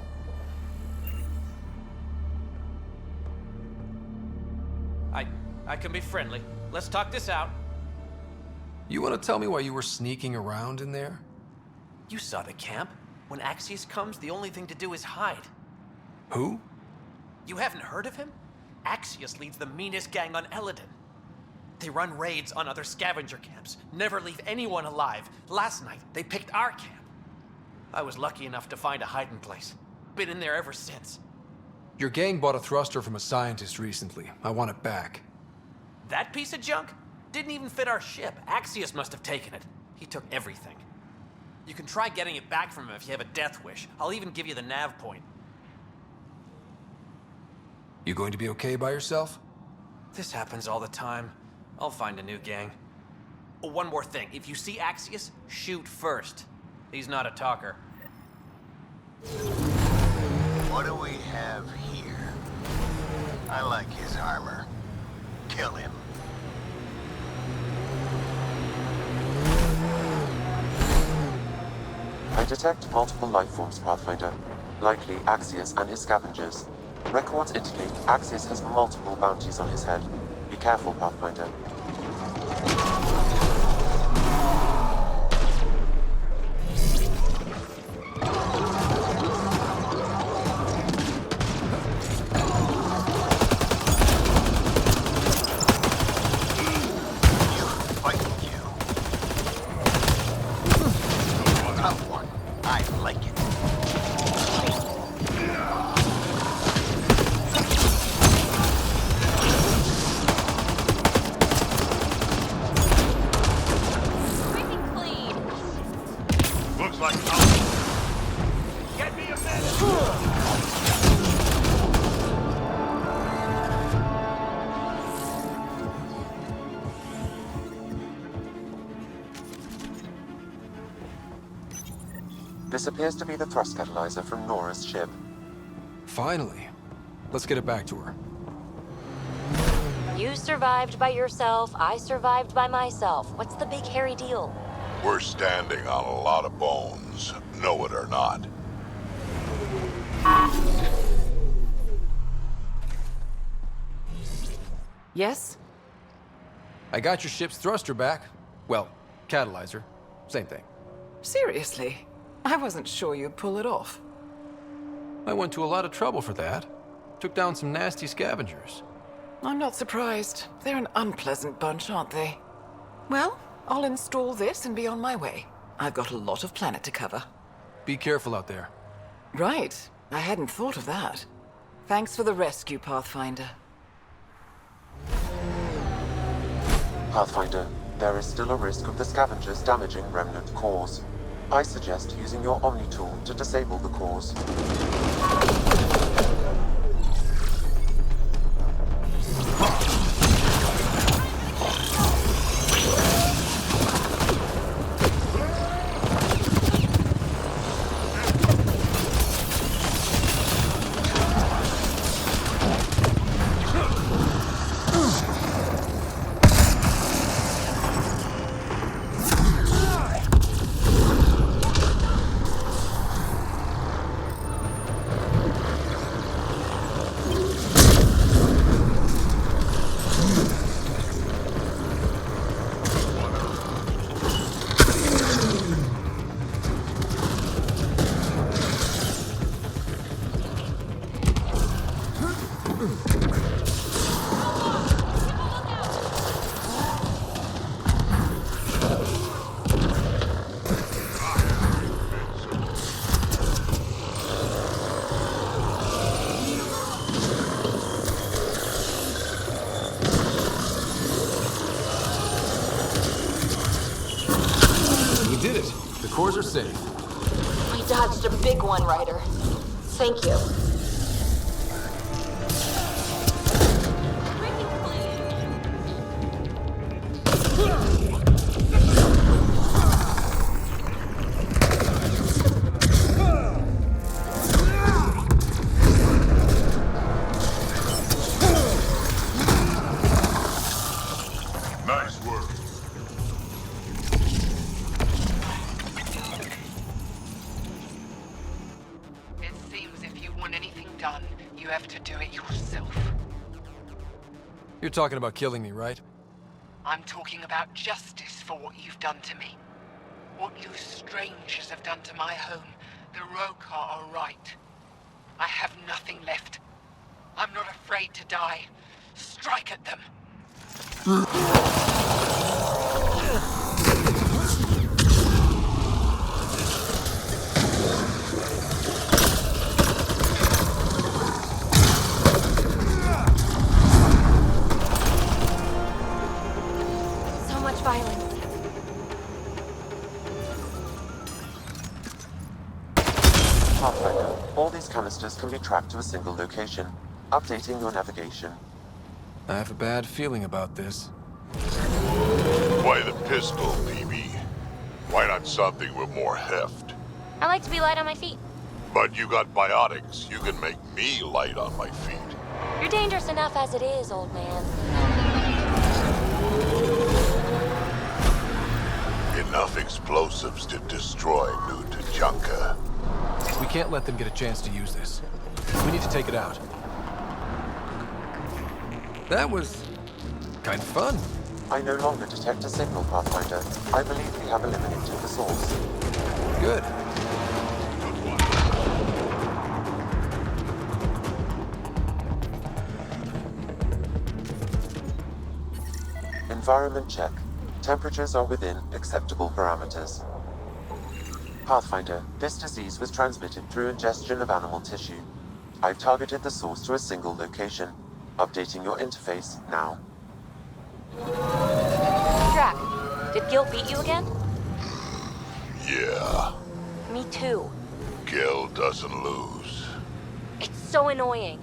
I can be friendly. Let's talk this out. You want to tell me why you were sneaking around in there? You saw the camp. When Axius comes, the only thing to do is hide. Who? You haven't heard of him? Axius leads the meanest gang on Elaaden. They run raids on other scavenger camps, never leave anyone alive. Last night, they picked our camp. I was lucky enough to find a hiding place. Been in there ever since. Your gang bought a thruster from a scientist recently. I want it back. That piece of junk didn't even fit our ship. Axius must have taken it. He took everything. You can try getting it back from him if you have a death wish. I'll even give you the nav point. You going to be okay by yourself? This happens all the time. I'll find a new gang. Oh, one more thing. If you see Axius, shoot first. He's not a talker. What do we have here? I like his armor. Kill him. I detect multiple life forms, Pathfinder. Likely Axius and his scavengers. Records indicate Axius has multiple bounties on his head. Be careful, Pathfinder. This appears to be the thrust catalyzer from Nora's ship. Finally. Let's get it back to her. You survived by yourself, I survived by myself. What's the big hairy deal? We're standing on a lot of bones, know it or not. Yes? I got your ship's thruster back. Well, catalyzer. Same thing. Seriously? I wasn't sure you'd pull it off. I went to a lot of trouble for that. Took down some nasty scavengers. I'm not surprised. They're an unpleasant bunch, aren't they? Well, I'll install this and be on my way. I've got a lot of planet to cover. Be careful out there. Right. I hadn't thought of that. Thanks for the rescue, Pathfinder. Pathfinder, there is still a risk of the scavengers damaging remnant cores. I suggest using your Omni tool to disable the cores. cores are safe. We dodged a big one, Ryder. Thank you. Nice work. It seems if you want anything done, you have to do it yourself. You're talking about killing me, right? I'm talking about justice for what you've done to me. What you strangers have done to my home. The Rokar are right. I have nothing left. I'm not afraid to die. Strike at them. So much violence. Pathfinder, all these canisters can be tracked to a single location. Updating your navigation. I have a bad feeling about this. Why the pistol, PB? Why not something with more heft? I like to be light on my feet. But you got biotics. You can make me light on my feet. You're dangerous enough as it is, old man. Enough explosives to destroy New Tuchanka. We can't let them get a chance to use this. We need to take it out. That was kind of fun. I no longer detect a signal, Pathfinder. I believe we have eliminated the source. Good. Environment check. Temperatures are within acceptable parameters. Pathfinder, this disease was transmitted through ingestion of animal tissue. I've targeted the source to a single location. Updating your interface now. Drac, did Gil beat you again? Yeah, Me too. Gil doesn't lose. It's so annoying.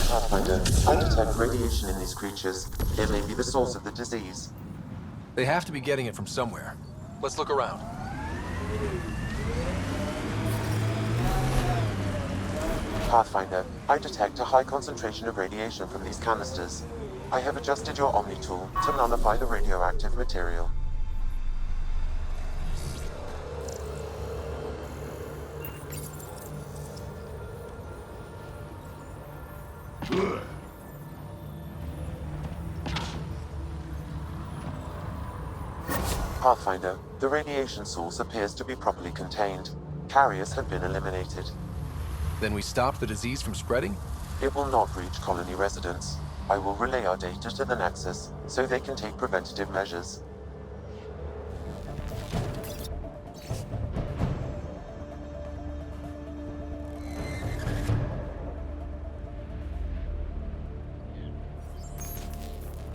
Pathfinder, I detect radiation in these creatures. It may be the source of the disease. They have to be getting it from somewhere. Let's look around. Pathfinder, I detect a high concentration of radiation from these canisters. I have adjusted your Omni tool to nullify the radioactive material. Pathfinder, the radiation source appears to be properly contained. Carriers have been eliminated. Then we stop the disease from spreading? It will not reach colony residents. I will relay our data to the Nexus so they can take preventative measures.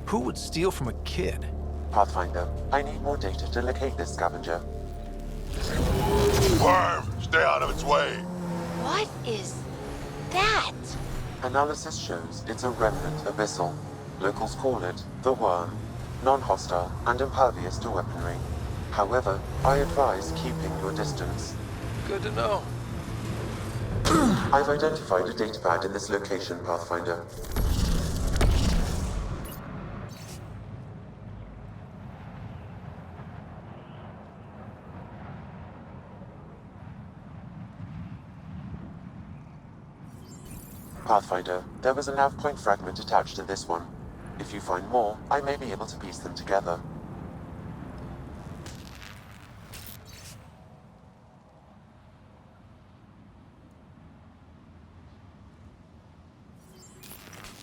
Who would steal from a kid? Pathfinder, I need more data to locate this scavenger. Worm, stay out of its way. What is that? Analysis shows it's a remnant abyssal. Locals call it the Worm. Non-hostile and impervious to weaponry. However, I advise keeping your distance. Good to know. I've identified a datapad in this location, Pathfinder. Pathfinder, there was a nav point fragment attached to this one. If you find more, I may be able to piece them together.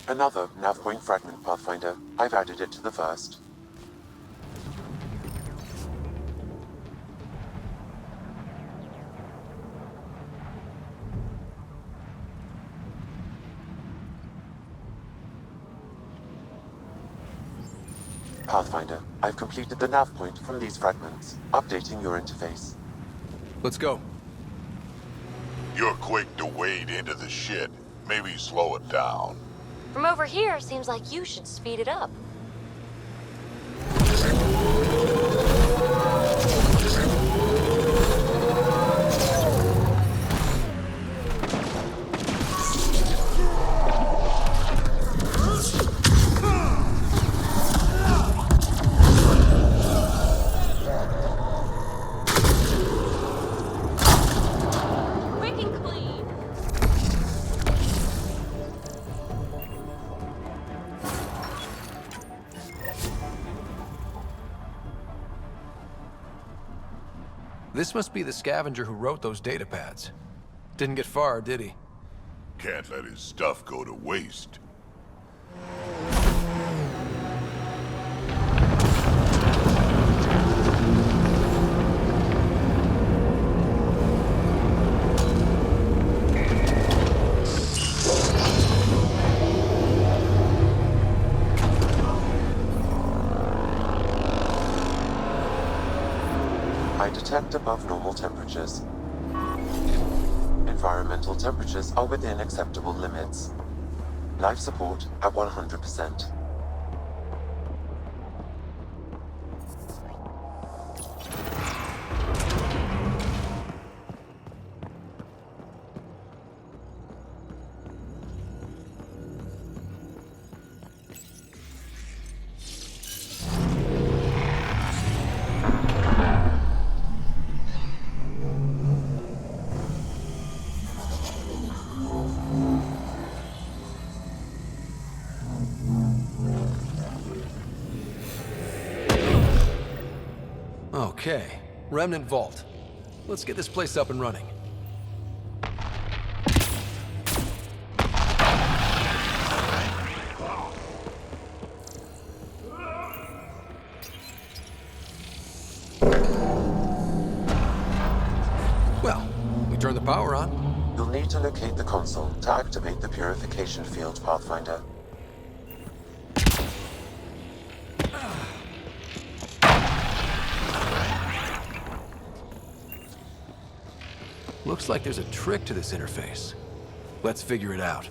Another nav point fragment, Pathfinder. I've added it to the first. Pathfinder, I've completed the nav point from these fragments, updating your interface. Let's go. You're quick to wade into the shit. Maybe slow it down. From over here, seems like you should speed it up. This must be the scavenger who wrote those data pads. Didn't get far, did he? Can't let his stuff go to waste. I detect above normal temperatures. Environmental temperatures are within acceptable limits. Life support at 100%. Okay, Remnant Vault. Let's get this place up and running. Well, we turned the power on. You'll need to locate the console to activate the purification field, Pathfinder. Looks like there's a trick to this interface. Let's figure it out.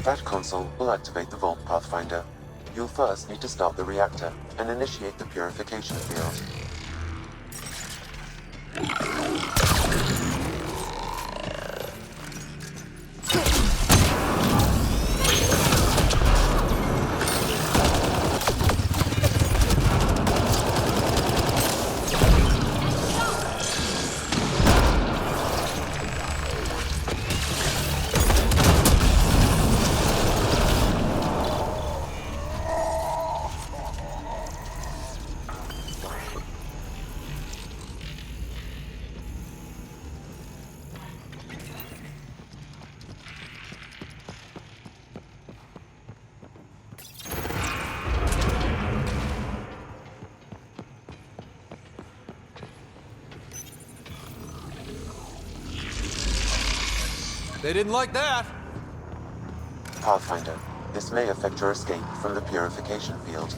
That console will activate the vault, Pathfinder. You'll first need to start the reactor and initiate the purification field. They didn't like that. Pathfinder, this may affect your escape from the purification field.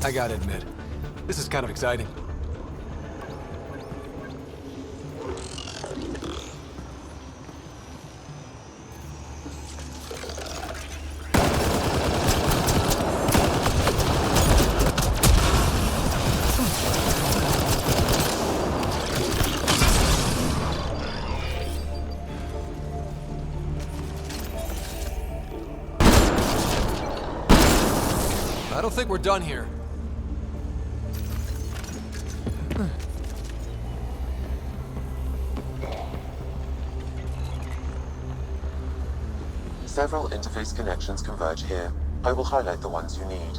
I gotta admit, this is kind of exciting. I don't think we're done here. Several interface connections converge here. I will highlight the ones you need.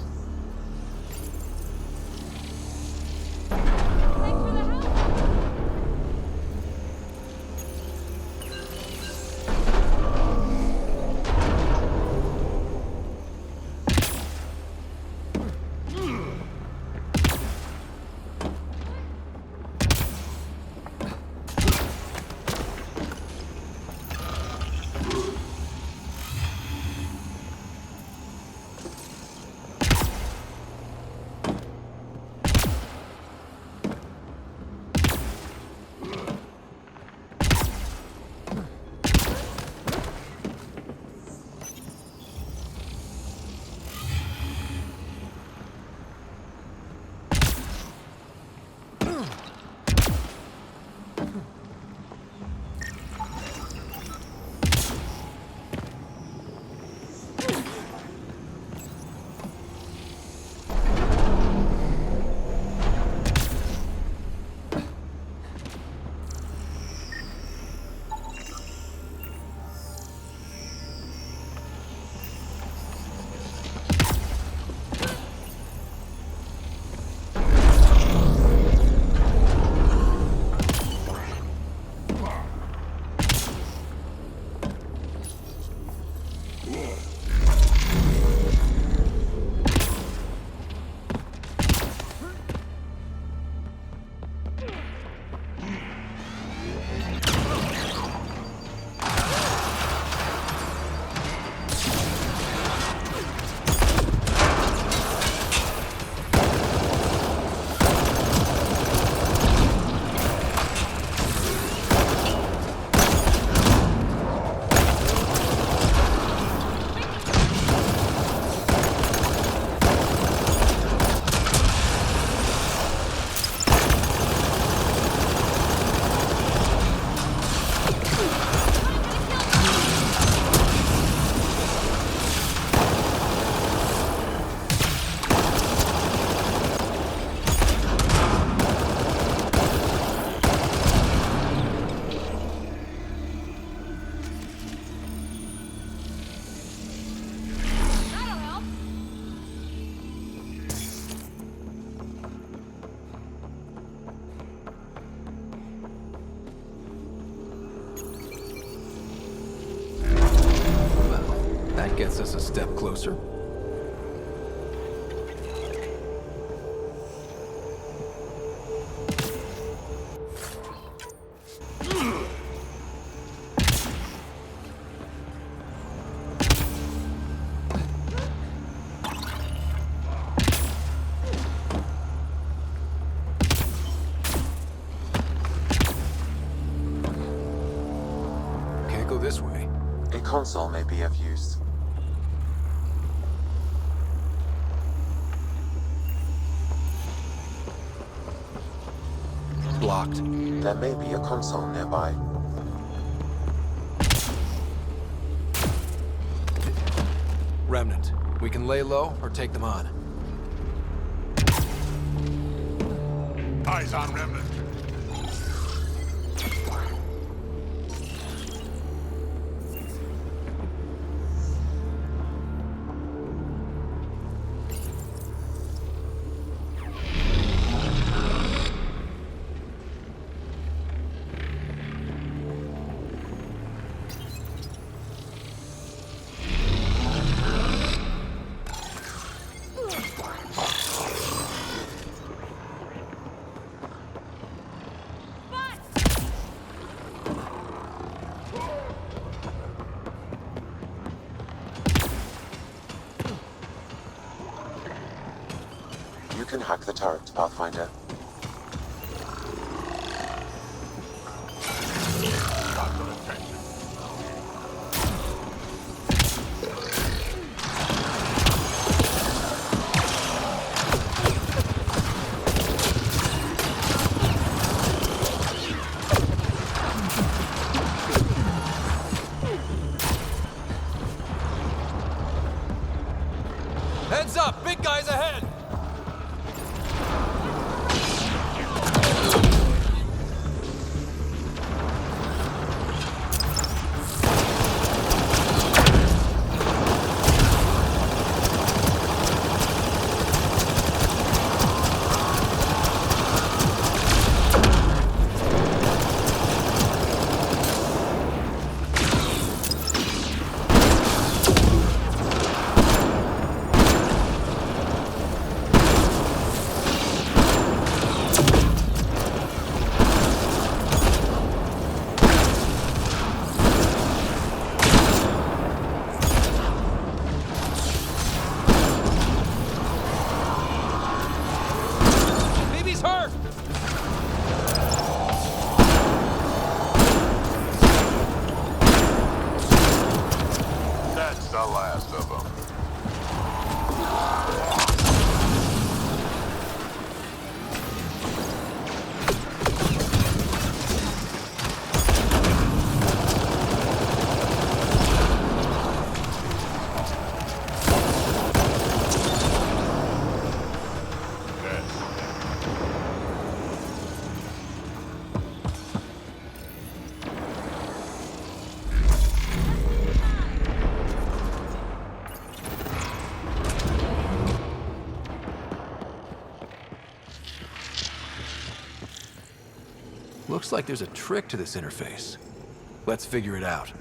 That gets us a step closer. Can't go this way. A console may be of use. Blocked. There may be a console nearby. Remnant. We can lay low or take them on. Eyes on Remnant. can hack the turret, Pathfinder. Heads up! Big guys ahead! Looks like there's a trick to this interface. Let's figure it out.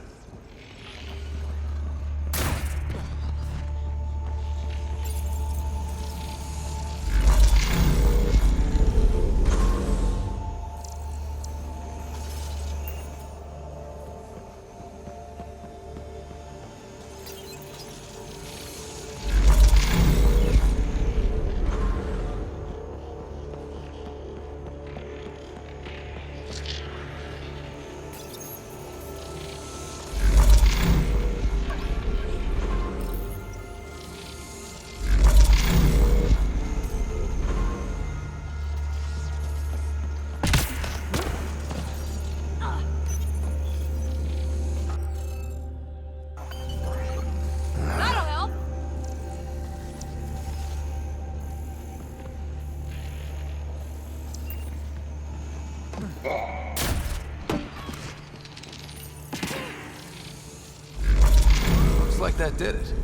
Looks like that did it.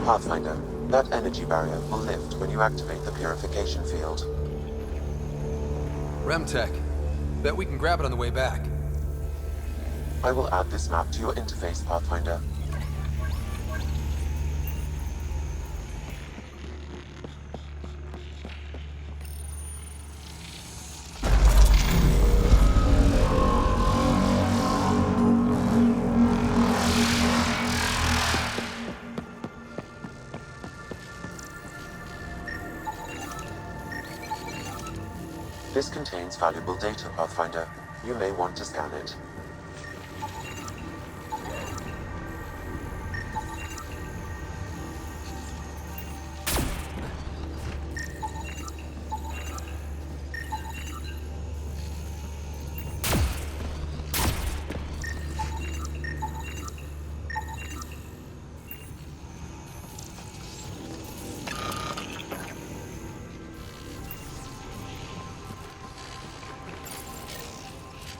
Pathfinder, that energy barrier will lift when you activate the purification field. Remtech. Bet we can grab it on the way back. I will add this map to your interface, Pathfinder. This contains valuable data, Pathfinder. You may want to scan it.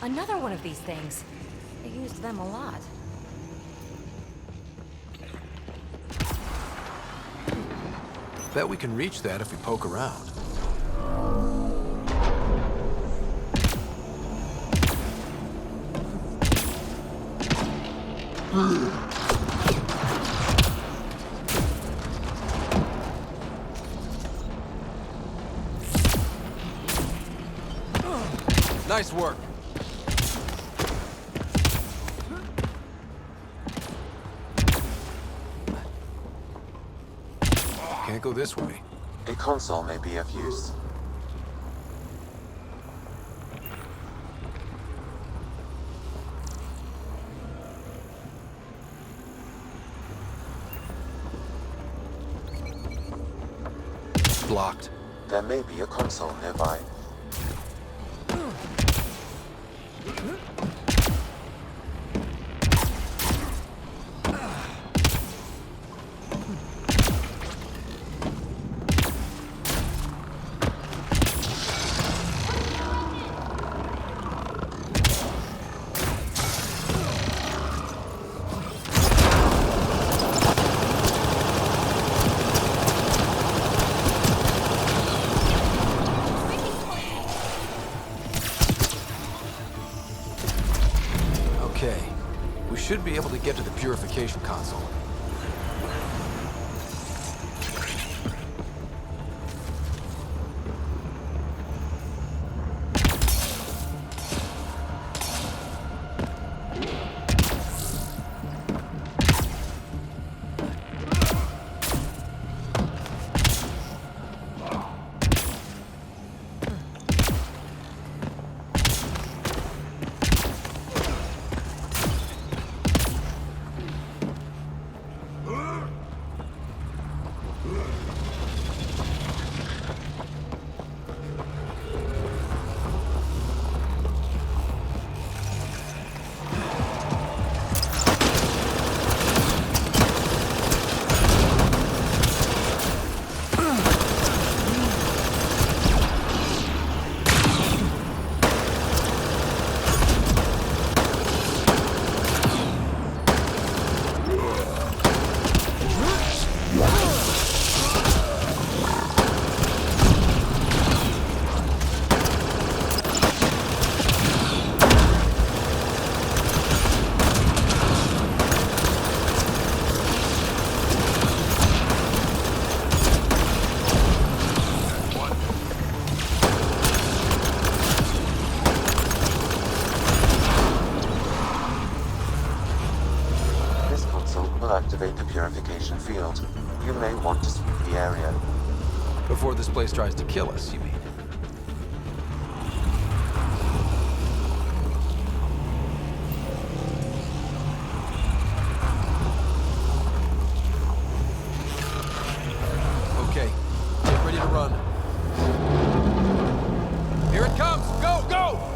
Another one of these things. I used them a lot. Bet we can reach that if we poke around. Nice work. Can't go this way. A console may be of use. Blocked. There may be a console nearby. Okay. We should be able to get to the purification console. Activate the purification field. You may want to sweep the area. Before this place tries to kill us, you mean? Okay, get ready to run. Here it comes! Go, go!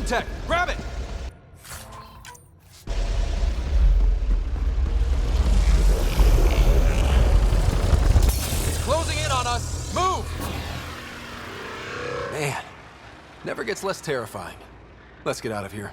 Tech, grab it! It's closing in on us! Move! Man, never gets less terrifying. Let's get out of here.